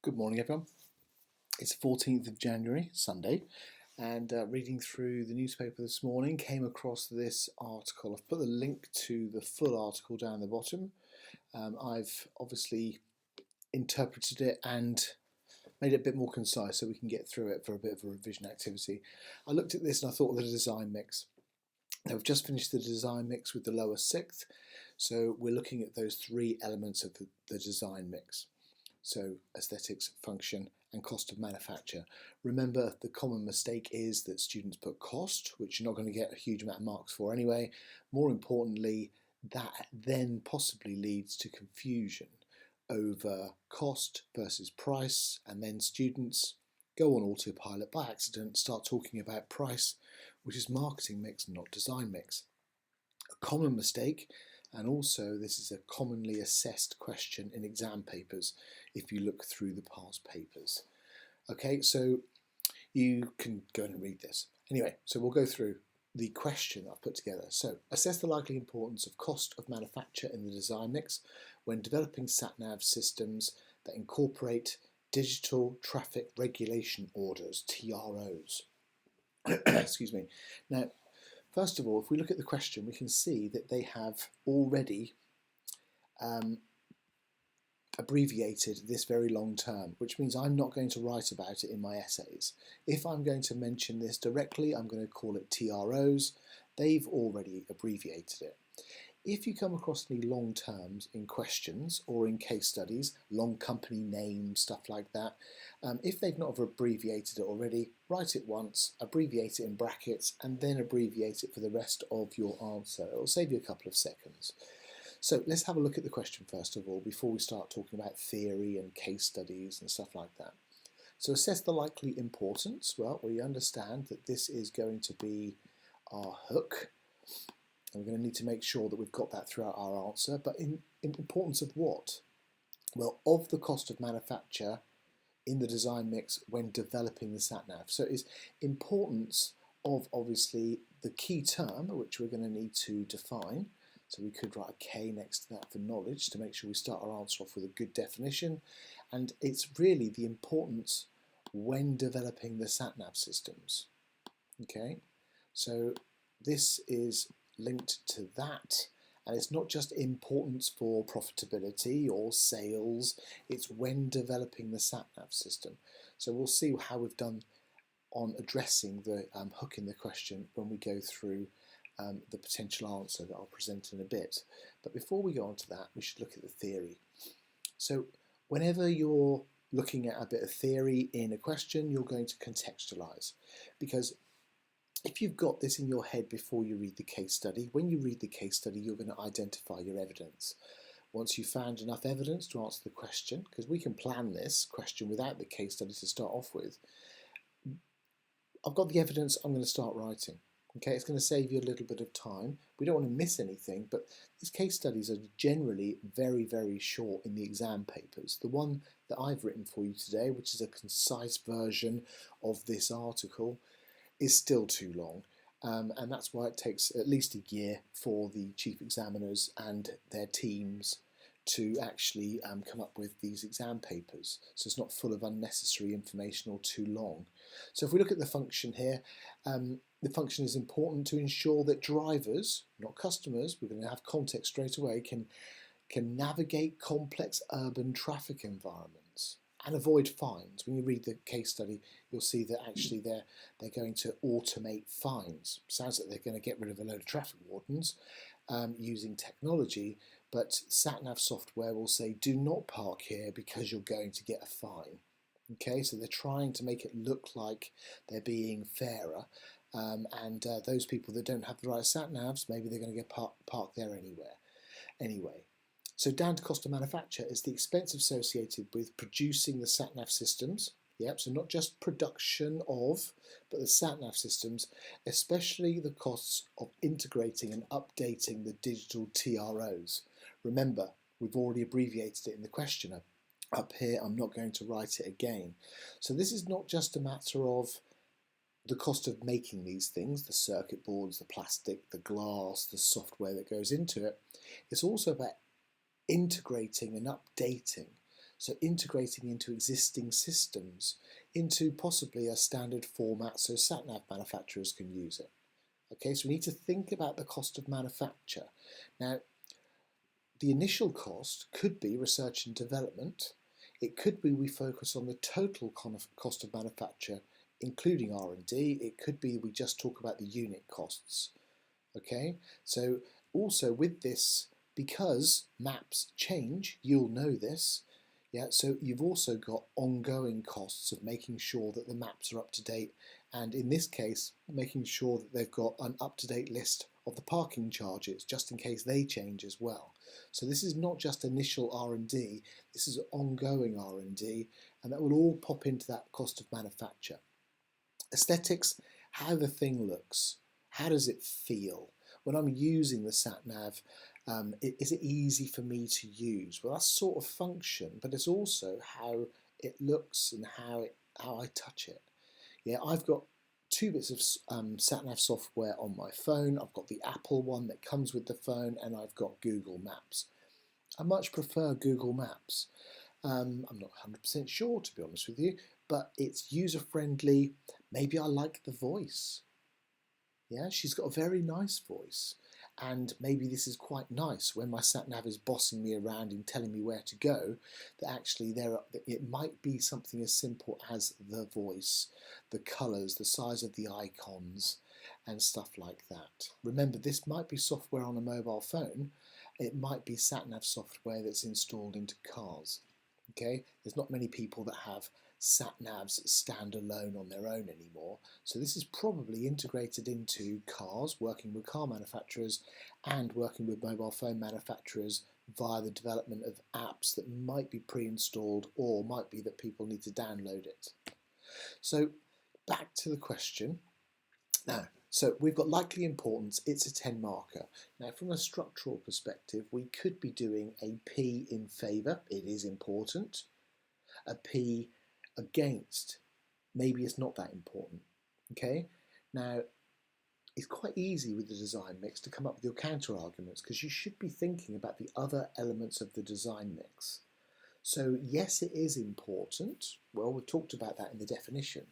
Good morning, everyone. It's 14th of January, Sunday, and reading through the newspaper this morning, came across this article. I've put the link to the full article down the bottom. I've obviously interpreted it and made it a bit more concise so we can get through it for a bit of a revision activity. I looked at this and I thought of the design mix. Now, we've just finished the design mix with the lower sixth, so we're looking at those three elements of the design mix. So aesthetics, function, and cost of manufacture. Remember, the common mistake is that students put cost, which you're not going to get a huge amount of marks for anyway. More importantly, that then possibly leads to confusion over cost versus price, and then students go on autopilot by accident, start talking about price, which is marketing mix, not design mix. A common mistake, and also this is a commonly assessed question in exam papers if you look through the past papers. Okay, so you can go and read this. Anyway, so we'll go through the question I've put together. So, assess the likely importance of cost of manufacture in the design mix when developing sat-nav systems that incorporate digital traffic regulation orders, TROs. Excuse me. Now, first of all, if we look at the question, we can see that they have already abbreviated this very long term, which means I'm not going to write about it in my essays. If I'm going to mention this directly, I'm going to call it TROs. They've already abbreviated it. If you come across any long terms in questions or in case studies, long company names, stuff like that, if they've not abbreviated it already, write it once, abbreviate it in brackets, and then abbreviate it for the rest of your answer. It'll save you a couple of seconds. So let's have a look at the question first of all, before we start talking about theory and case studies and stuff like that. So assess the likely importance. Well, we understand that this is going to be our hook. And we're going to need to make sure that we've got that throughout our answer. But in importance of what? Well, of the cost of manufacture in the design mix when developing the sat-nav. So it's importance of obviously the key term, which we're going to need to define. So we could write a K next to that for knowledge to make sure we start our answer off with a good definition. And it's really the importance when developing the sat-nav systems. Okay, so this is linked to that, and it's not just importance for profitability or sales, it's when developing the sat-nav system. So we'll see how we've done on addressing the hook in the question when we go through the potential answer that I'll present in a bit. But before we go on to that, we should look at the theory. So whenever you're looking at a bit of theory in a question, you're going to contextualize, because if you've got this in your head before you read the case study, when you read the case study, you're going to identify your evidence. Once you've found enough evidence to answer the question, because we can plan this question without the case study to start off with, I've got the evidence, I'm going to start writing. Okay, it's going to save you a little bit of time. We don't want to miss anything, but these case studies are generally very, very short in the exam papers. The one that I've written for you today, which is a concise version of this article, is still too long, and that's why it takes at least a year for the chief examiners and their teams to actually come up with these exam papers. So it's not full of unnecessary information or too long. So if we look at the function here, the function is important to ensure that drivers, not customers, we're going to have context straight away, can navigate complex urban traffic environments and avoid fines. When you read the case study, you'll see that actually they're going to automate fines. Sounds like they're going to get rid of a load of traffic wardens using technology, but sat-nav software will say, do not park here because you're going to get a fine. Okay, so they're trying to make it look like they're being fairer, and those people that don't have the right sat-navs, maybe they're going to get parked there anyway. So down to cost of manufacture is the expense associated with producing the sat-nav systems. Yep, so not just production of, but the sat-nav systems, especially the costs of integrating and updating the digital TROs. Remember, we've already abbreviated it in the question up here. I'm not going to write it again. So this is not just a matter of the cost of making these things, the circuit boards, the plastic, the glass, the software that goes into it. It's also about integrating and updating. So integrating into existing systems, into possibly a standard format so sat-nav manufacturers can use it. Okay, so we need to think about the cost of manufacture. Now, the initial cost could be research and development. It could be we focus on the total cost of manufacture, including R&D. It could be we just talk about the unit costs. Okay, so also with this, because maps change, you'll know this. Yeah, so you've also got ongoing costs of making sure that the maps are up to date, and in this case, making sure that they've got an up-to-date list of the parking charges, just in case they change as well. So this is not just initial R&D, this is ongoing R&D, and that will all pop into that cost of manufacture. Aesthetics, how the thing looks, how does it feel? When I'm using the sat-nav, is it easy for me to use? Well, that's sort of function, but it's also how it looks and how I touch it. Yeah, I've got two bits of sat-nav software on my phone. I've got the Apple one that comes with the phone, and I've got Google Maps. I much prefer Google Maps. I'm not 100% sure, to be honest with you, but it's user-friendly. Maybe I like the voice. Yeah, she's got a very nice voice, and maybe this is quite nice when my sat-nav is bossing me around and telling me where to go, that actually it might be something as simple as the voice, the colours, the size of the icons, and stuff like that. Remember, this might be software on a mobile phone. It might be sat-nav software that's installed into cars. Okay, there's not many people that have sat-navs standalone on their own anymore, so this is probably integrated into cars, working with car manufacturers and working with mobile phone manufacturers via the development of apps that might be pre-installed or might be that people need to download it. So back to the question. Now, so we've got likely importance, it's a 10 marker. Now from a structural perspective, we could be doing a P in favour, it is important, a P against, maybe it's not that important. Okay, now it's quite easy with the design mix to come up with your counter arguments, because you should be thinking about the other elements of the design mix. So yes, it is important. Well, we've talked about that in the definition.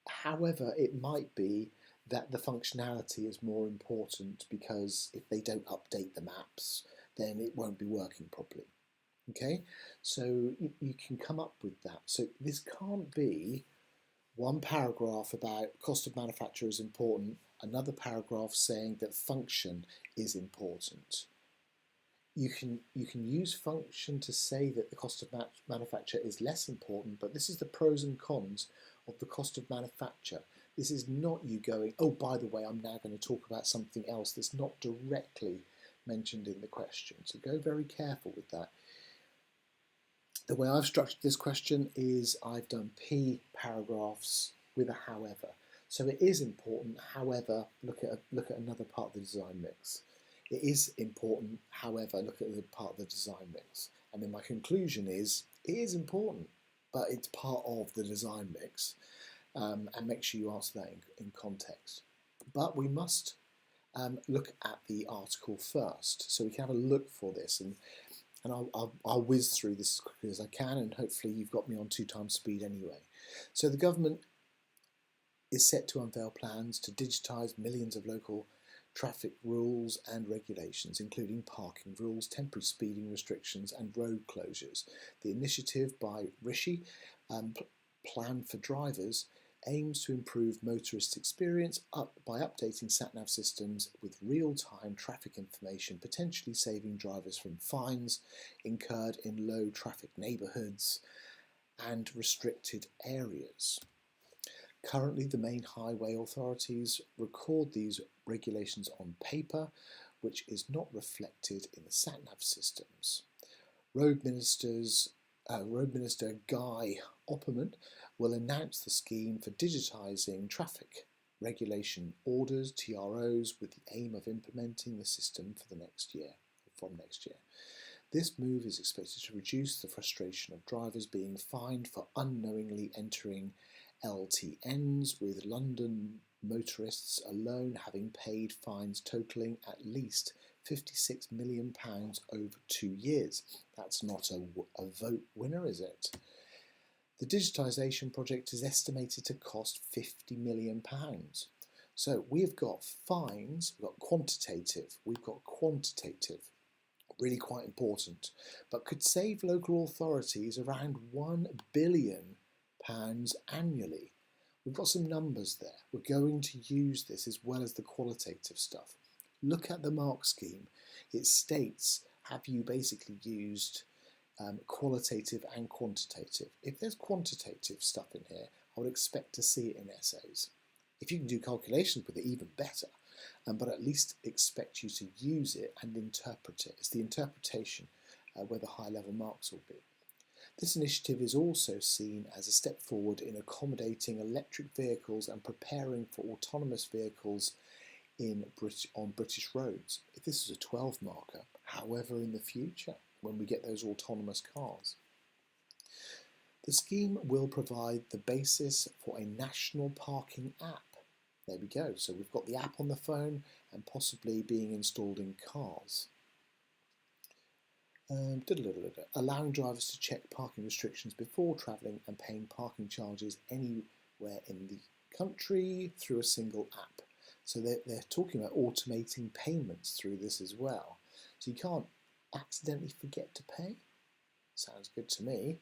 However, it might be that the functionality is more important, because if they don't update the maps, then it won't be working properly. Okay, so you can come up with that. So this can't be one paragraph about cost of manufacture is important, another paragraph saying that function is important. You can use function to say that the cost of manufacture is less important, but this is the pros and cons of the cost of manufacture. This is not you going, oh, by the way, I'm now going to talk about something else that's not directly mentioned in the question. So go very careful with that. The way I've structured this question is I've done P paragraphs with a however. So it is important, however, look at another part of the design mix. It is important, however, look at the part of the design mix. And then my conclusion is, it is important, but it's part of the design mix. And make sure you answer that in context. But we must look at the article first, so we can have a look for this. And I'll whiz through this as quickly as I can, and hopefully you've got me on 2 times speed anyway. So the government is set to unveil plans to digitise millions of local traffic rules and regulations, including parking rules, temporary speeding restrictions and road closures. The initiative by Rishi, Plan for Drivers, aims to improve motorist experience by updating sat-nav systems with real-time traffic information, potentially saving drivers from fines incurred in low traffic neighbourhoods and restricted areas. Currently, the main highway authorities record these regulations on paper, which is not reflected in the sat-nav systems. Road Minister Guy Opperman will announce the scheme for digitising traffic regulation orders, TROs, with the aim of implementing the system for the next year, from next year. This move is expected to reduce the frustration of drivers being fined for unknowingly entering LTNs, with London motorists alone having paid fines totalling at least £56 million over 2 years. That's not a vote winner, is it? The digitisation project is estimated to cost £50 million. So we've got fines, we've got quantitative, really quite important, but could save local authorities around £1 billion annually. We've got some numbers there. We're going to use this as well as the qualitative stuff. Look at the mark scheme. It states, have you basically used qualitative and quantitative? If there's quantitative stuff in here, I would expect to see it in essays. If you can do calculations with it, even better. But at least expect you to use it and interpret it. It's the interpretation where the high level marks will be. This initiative is also seen as a step forward in accommodating electric vehicles and preparing for autonomous vehicles on British roads. If this is a 12 marker, however in the future, when we get those autonomous cars. The scheme will provide the basis for a national parking app. There we go. So we've got the app on the phone and possibly being installed in cars. Allowing drivers to check parking restrictions before travelling and paying parking charges anywhere in the country through a single app. So they're talking about automating payments through this as well. So you can't accidentally forget to pay. Sounds good to me.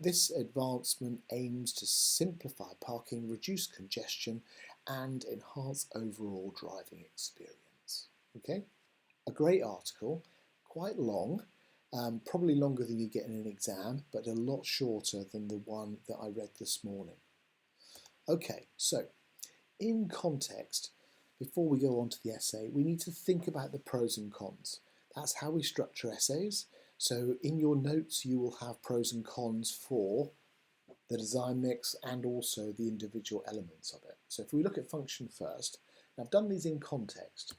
This advancement aims to simplify parking, reduce congestion, and enhance overall driving experience. Okay, a great article, quite long, probably longer than you get in an exam, but a lot shorter than the one that I read this morning. Okay, so in context, before we go on to the essay, we need to think about the pros and cons. That's how we structure essays. So in your notes, you will have pros and cons for the design mix and also the individual elements of it. So if we look at function first, now I've done these in context.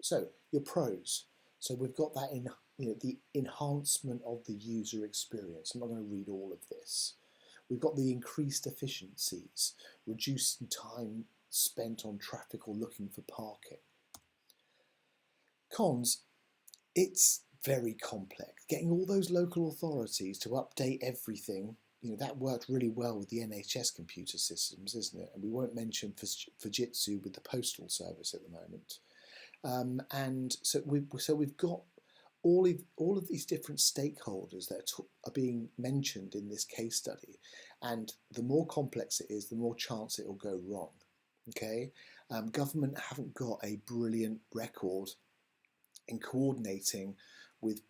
So your pros. So we've got that in the enhancement of the user experience. I'm not going to read all of this. We've got the increased efficiencies, reducing time spent on traffic or looking for parking. Cons, it's very complex. Getting all those local authorities to update everything, that worked really well with the NHS computer systems, isn't it? And we won't mention Fujitsu with the postal service at the moment. And so we've got all of these different stakeholders that are being mentioned in this case study. And the more complex it is, the more chance it will go wrong. Okay, government haven't got a brilliant record in coordinating with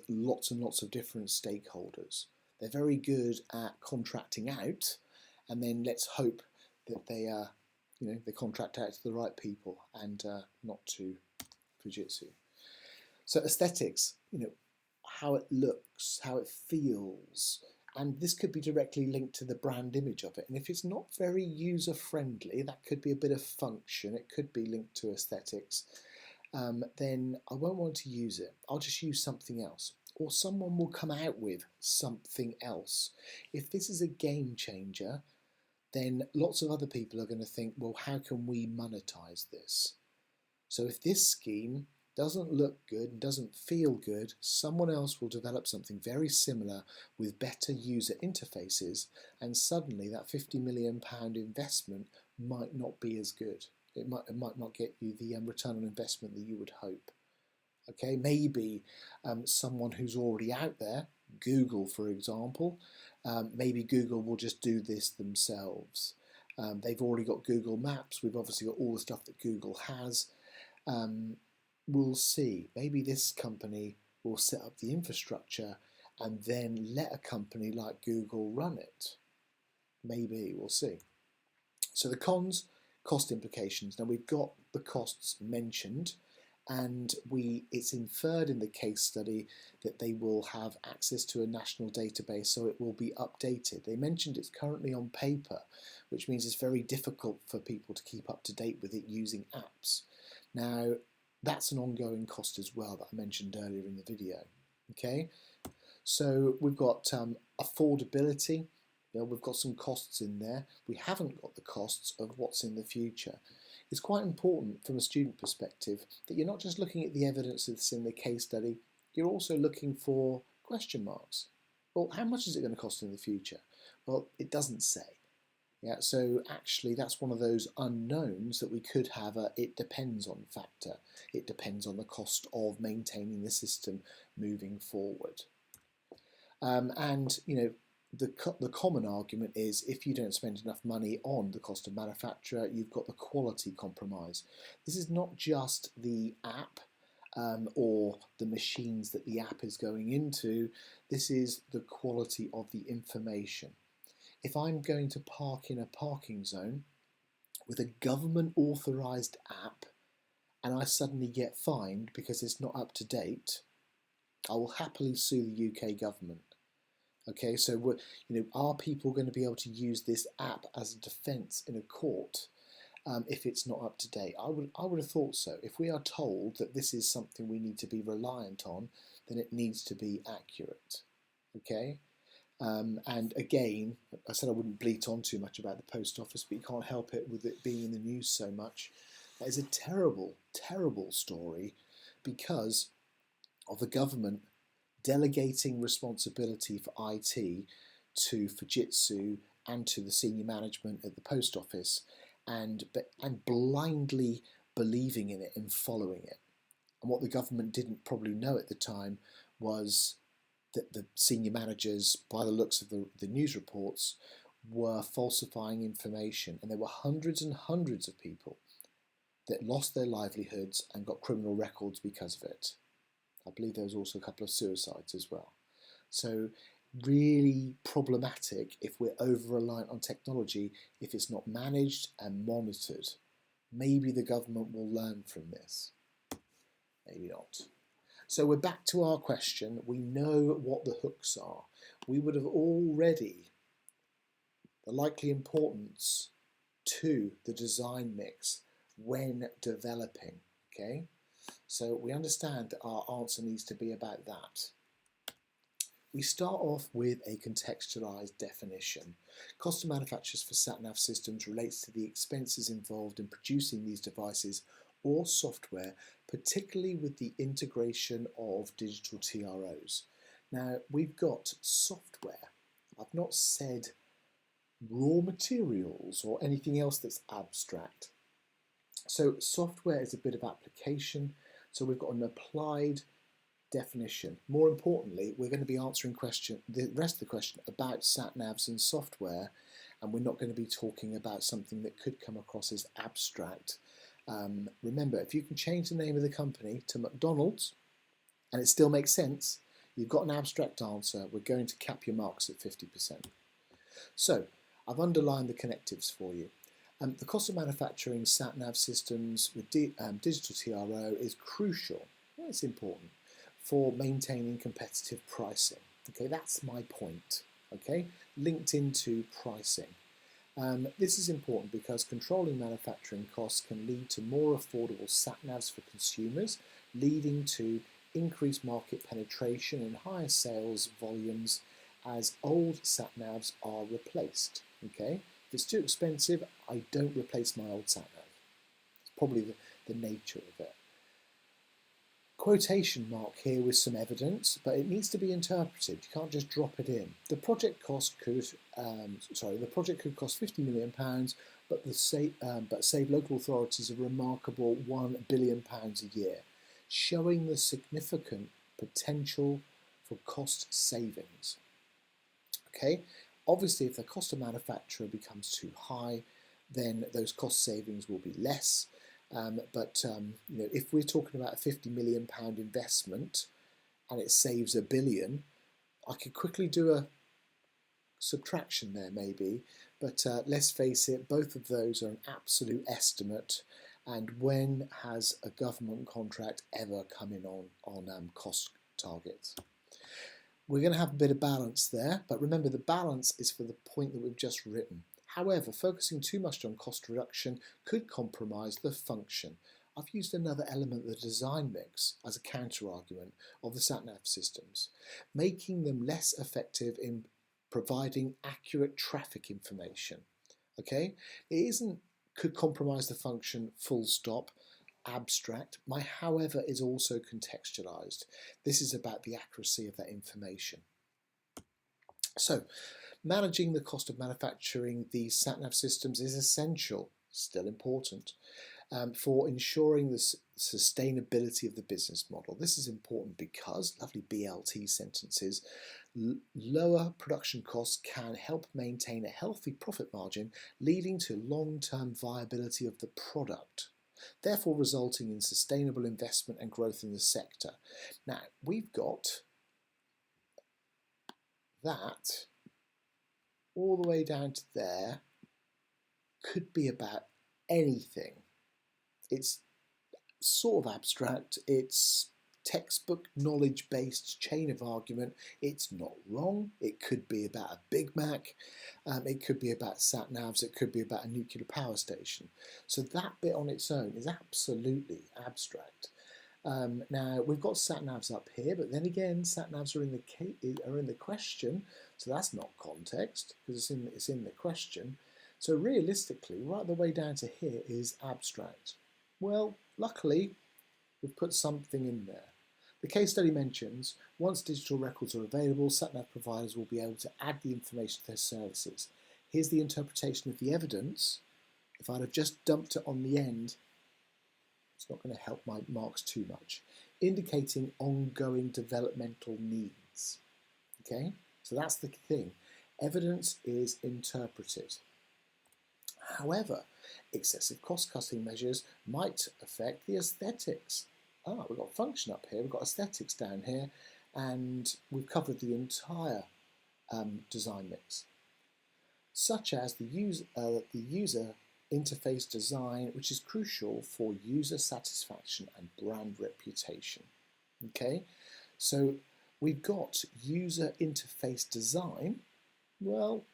lots and lots of different stakeholders. They're very good at contracting out, and then let's hope that they contract out to the right people and not to Fujitsu. So aesthetics, how it looks, how it feels, and this could be directly linked to the brand image of it. And if it's not very user friendly, that could be a bit of function. It could be linked to aesthetics. Then I won't want to use it. I'll just use something else. Or someone will come out with something else. If this is a game changer, then lots of other people are going to think, well, how can we monetize this? So if this scheme doesn't look good and doesn't feel good, someone else will develop something very similar with better user interfaces, and suddenly that £50 million investment might not be as good. It might not get you the return on investment that you would hope. Okay, maybe someone who's already out there, Google for example, maybe Google will just do this themselves. They've already got Google Maps. We've obviously got all the stuff that Google has. We'll see. Maybe this company will set up the infrastructure and then let a company like Google run it. Maybe, we'll see. So the cons, cost implications. Now we've got the costs mentioned, and it's inferred in the case study that they will have access to a national database, so it will be updated. They mentioned it's currently on paper, which means it's very difficult for people to keep up to date with it using apps. Now, that's an ongoing cost as well that I mentioned earlier in the video. Okay, so we've got affordability. We've got some costs in there. We haven't got the costs of what's in the future. It's quite important from a student perspective that you're not just looking at the evidence that's in the case study, you're also looking for question marks. Well, how much is it going to cost in the future? Well, it doesn't say. Yeah, so actually that's one of those unknowns that we could have a it depends on factor. It depends on the cost of maintaining the system moving forward. And the common argument is if you don't spend enough money on the cost of manufacture, you've got the quality compromise. This is not just the app or the machines that the app is going into, this is the quality of the information. If I'm going to park in a parking zone with a government authorised app and I suddenly get fined because it's not up to date, I will happily sue the UK government. Okay, so are people going to be able to use this app as a defence in a court if it's not up to date? I would have thought so. If we are told that this is something we need to be reliant on, then it needs to be accurate. Okay. And again, I said I wouldn't bleat on too much about the post office, but you can't help it with it being in the news so much. That is a terrible, terrible story because of the government delegating responsibility for IT to Fujitsu and to the senior management at the post office and blindly believing in it and following it. And what the government didn't probably know at the time was that the senior managers, by the looks of the news reports, were falsifying information, and there were hundreds and hundreds of people that lost their livelihoods and got criminal records because of it. I believe there was also a couple of suicides as well. So really problematic if we're over-reliant on technology, if it's not managed and monitored. Maybe the government will learn from this. Maybe not. So we're back to our question. We know what the hooks are. We would have already the likely importance to the design mix when developing. Okay, so we understand that our answer needs to be about that. We start off with a contextualized definition. Cost of manufacturers for sat-nav systems relates to the expenses involved in producing these devices or software, particularly with the integration of digital TROs. Now, we've got software. I've not said raw materials or anything else that's abstract. So software is a bit of application. So we've got an applied definition. More importantly, we're going to be answering the rest of the question about sat-navs and software, and we're not going to be talking about something that could come across as abstract. Remember, if you can change the name of the company to McDonald's and it still makes sense, you've got an abstract answer. We're going to cap your marks at 50%. So I've underlined the connectives for you. The cost of manufacturing sat-nav systems with digital TRO is crucial. It's important for maintaining competitive pricing. Okay, that's my point. Okay, linked into pricing. This is important because controlling manufacturing costs can lead to more affordable sat-navs for consumers, leading to increased market penetration and higher sales volumes as old sat-navs are replaced. Okay, if it's too expensive, I don't replace my old sat-nav. It's probably the nature of it. Quotation mark here with some evidence, but it needs to be interpreted. You can't just drop it in. The project cost could, cost £50 million, but save local authorities a remarkable £1 billion a year, showing the significant potential for cost savings. Okay, obviously, if the cost of manufacture becomes too high, then those cost savings will be less. If we're talking about a £50 million investment and it saves £1 billion, I could quickly do a subtraction there maybe, but let's face it, both of those are an absolute estimate, and when has a government contract ever come in on cost targets? We're going to have a bit of balance there, but remember the balance is for the point that we've just written. However, focusing too much on cost reduction could compromise the function. I've used another element of the design mix as a counter-argument of the sat-nav systems, making them less effective in providing accurate traffic information. Okay, it isn't could compromise the function, full stop. Abstract. My however is also contextualized. This is about the accuracy of that information. So, managing the cost of manufacturing these sat-nav systems is essential, still important, for ensuring the sustainability of the business model. This is important because, lovely BLT sentences, lower production costs can help maintain a healthy profit margin, leading to long-term viability of the product, therefore resulting in sustainable investment and growth in the sector. Now, we've got that all the way down to there, could be about anything. It's sort of abstract, it's textbook knowledge-based chain of argument. It's not wrong. It could be about a Big Mac, it could be about sat-navs, it could be about a nuclear power station. So that bit on its own is absolutely abstract. Now we've got sat-navs up here, but then again, sat-navs are in the question, so that's not context because it's in the question. So realistically, right the way down to here is abstract. Well, luckily, we've put something in there. The case study mentions, once digital records are available, sat-nav providers will be able to add the information to their services. Here's the interpretation of the evidence. If I'd have just dumped it on the end, it's not going to help my marks too much. Indicating ongoing developmental needs. Okay, so that's the thing. Evidence is interpreted. However, excessive cost-cutting measures might affect the aesthetics. We've got function up here, we've got aesthetics down here, and we've covered the entire design mix, such as the user interface design, which is crucial for user satisfaction and brand reputation. Okay, so we've got user interface design. Well,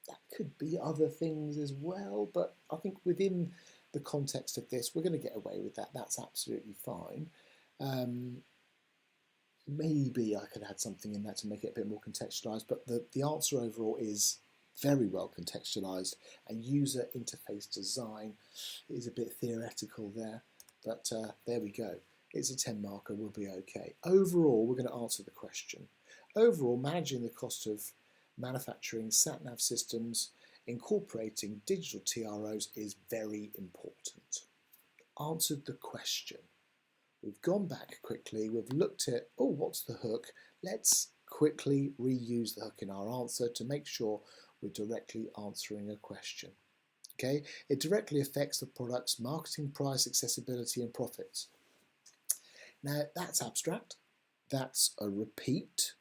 that could be other things as well, but I think within the context of this, we're going to get away with that. That's absolutely fine. Maybe I could add something in that to make it a bit more contextualized, but the answer overall is very well contextualized, and user interface design is a bit theoretical there, but there we go. It's a 10 marker, we'll be okay. Overall, we're going to answer the question. Overall, managing the cost of manufacturing sat-nav systems incorporating digital TROs is very important. Answered the question. We've gone back quickly, we've looked at, oh, what's the hook? Let's quickly reuse the hook in our answer to make sure we're directly answering a question. Okay, it directly affects the product's marketing, price, accessibility, and profits. Now, that's abstract, that's a repeat,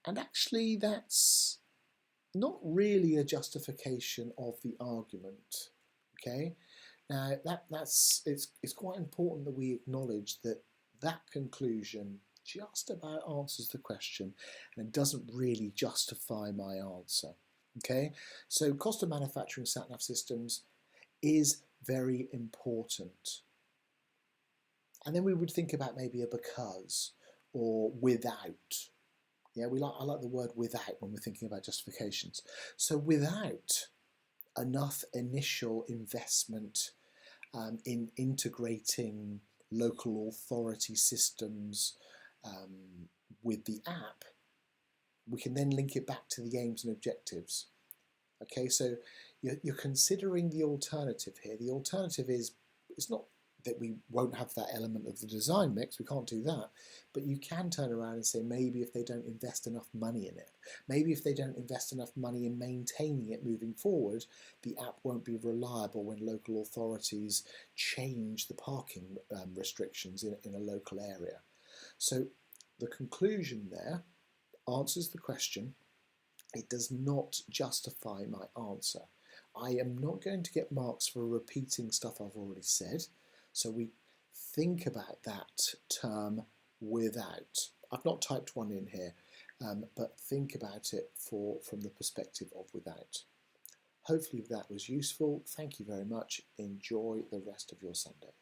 and actually that's not really a justification of the argument. Okay, now it's quite important that we acknowledge that that conclusion just about answers the question and it doesn't really justify my answer. Okay, so cost of manufacturing sat-nav systems is very important. And then we would think about maybe a because or without. Yeah, I like the word without when we're thinking about justifications. So without enough initial investment in integrating local authority systems with the app, we can then link it back to the aims and objectives. Okay, so you're considering the alternative here. The alternative is, it's not that we won't have that element of the design mix, we can't do that, but you can turn around and say maybe if they don't invest enough money in it, maybe if they don't invest enough money in maintaining it moving forward, the app won't be reliable when local authorities change the parking restrictions in a local area. So the conclusion there answers the question. It does not justify my answer. I am not going to get marks for repeating stuff I've already said. So we think about that term without. I've not typed one in here, but think about it from the perspective of without. Hopefully that was useful. Thank you very much. Enjoy the rest of your Sunday.